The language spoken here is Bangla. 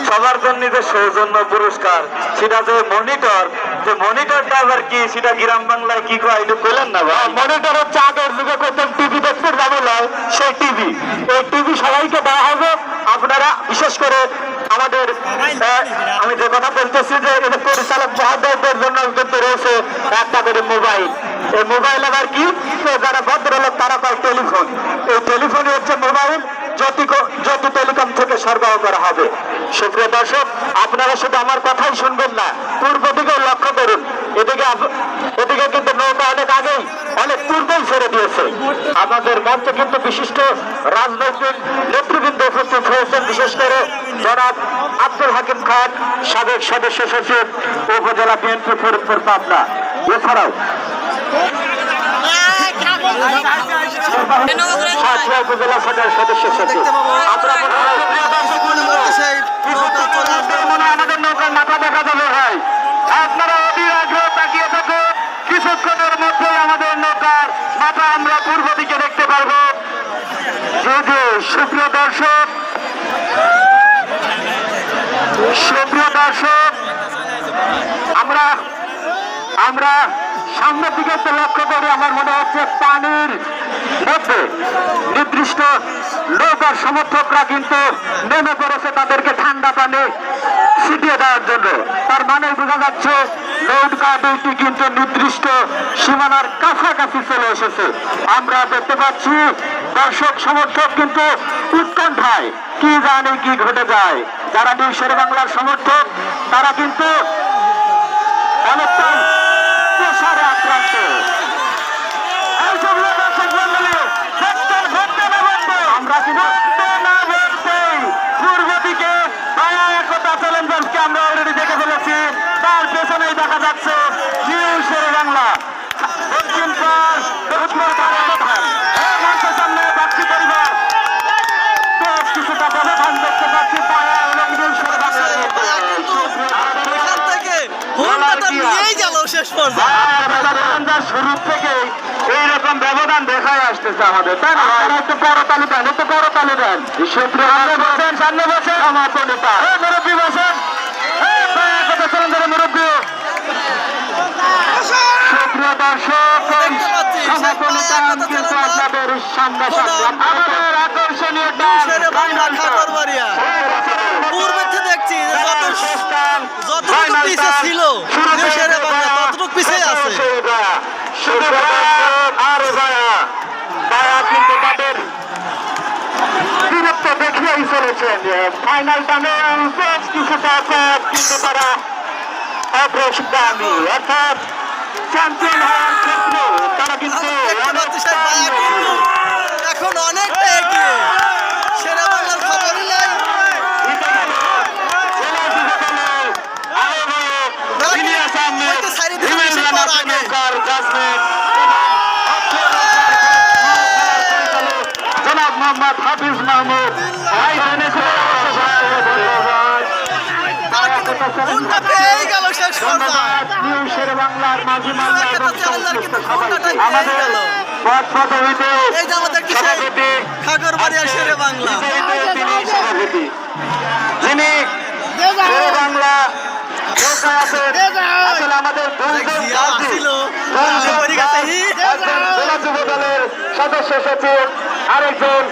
সবার জন্য যে সৌজন্য পুরস্কার, সেটা যে মনিটরটা আবার কি, সেটা গ্রাম বাংলায় কি কয় একটু বললেন না ভাই? মনিটর হচ্ছে আগের যুগে করতেন টিভি দেখতে যাবো নয়, সেই টিভি, এই টিভি সবাইকে দেওয়া হবে। আপনারা বিশেষ করে আমাদের আমি যে কথা বলতেছি যে এটা পরিচালক মহোদয়দের জন্য কিন্তু রয়েছে একটা করে মোবাইল। এই মোবাইল আবার কি, যারা ভদ্রলোক তারা পায় টেলিফোন। এই টেলিফোনই হচ্ছে মোবাইল, জ্যোতি টেলিকম থেকে সরবরাহ করা হবে। সুপ্রিয় দর্শক, আপনারা শুধু আমার কথাই শুনবেন না, পূর্ব দিকে লক্ষ্য করুন। এদিকে কিন্তু নৌকা অনেক আগেই, অনেক পূর্বেই ছেড়ে দিয়েছে। আমাদের মঞ্চে কিন্তু বিশিষ্ট রাজনৈতিক নেতৃবৃন্দ উপস্থিত হয়েছেন, বিশেষ করে জনাব আব্দুল হাকিম খান, সাবেক সদস্য সচিব উপজেলা বিএনপি ফরিদপুর পাবনা। এছাড়াও উপজেলা সদস্য সচিব। আমাদের নৌকার মাথা দেখা যাবে ভাই, আপনারা অধীর আগ্রহ তাকিয়ে থাকুন। কিছুক্ষণের মধ্যে আমাদের নৌকার মাথা আমরা পূর্ব দিকে দেখতে পারবো। যদি সুপ্রিয় দর্শক আমরা সামনের দিকে একটু লক্ষ্য করি। আমার মনে হচ্ছে পানির মধ্যে নির্দিষ্ট নৌকার সমর্থকরা কিন্তু নেমে পড়েছে তাদেরকে ঠান্ডা পানি ছিটিয়ে দেওয়ার জন্য। তার মানে বোঝা যাচ্ছে নৌকা দুইটি কিন্তু নির্দিষ্ট সীমানার কাছাকাছি চলে এসেছে। আমরা দেখতে পাচ্ছি দর্শক সমর্থক কিন্তু উৎকণ্ঠায়, কি জানে কি ঘটে যায়। যারা নিউ শের বাংলার সমর্থক তারা কিন্তু অনেকটাই প্রেসারে আক্রান্ত। আমরা কিন্তু পূর্ব দিকে একতা চ্যালেঞ্জার্সকে আমরা অলরেডি দেখে ফেলেছি। তার পেছনেই দেখা যাচ্ছে নিউ শের বাংলা। দক্ষিণ পাশ সামনে বাচ্চি পরিবার বেশ কিছুটা ব্যবধান দেখতে পাচ্ছি পায়া এবং নিউ শের বাংলার শুরু থেকে এইরকম ব্যবধান দেখাই আসতেছে আমাদের। তাই না? একটু বড় তালি দেন, একটু বড় তালি দেন। সামনে বসেন আমার তো নেতা মুরব্বী বসেন, মুরব্বী। সুপ্রিয় দর্শক, কিন্তু আপনাদের সামনে আমাদের আকর্ষণীয় ছিল ততটুকু পিছিয়ে আছে। কিন্তু তাদের বীরত্ব দেখিয়েই চলেছেন। ফাইনাল টানে বেশ কিছুটা কিন্তু তারা অগ্রগামী, অর্থাৎ চ্যাম্পিয়ন হওয়ার ক্ষেত্রে তারা কিন্তু এখন অনেকটা এগিয়ে। সেরা বাংলার খবরই নাই। জনাব মোহাম্মদ হাফিজ মাহমুদ নিউ শের বাংলার মাঝি যিনি বাংলা আমাদের যুব দলের সদস্য সচিব, আরেকজন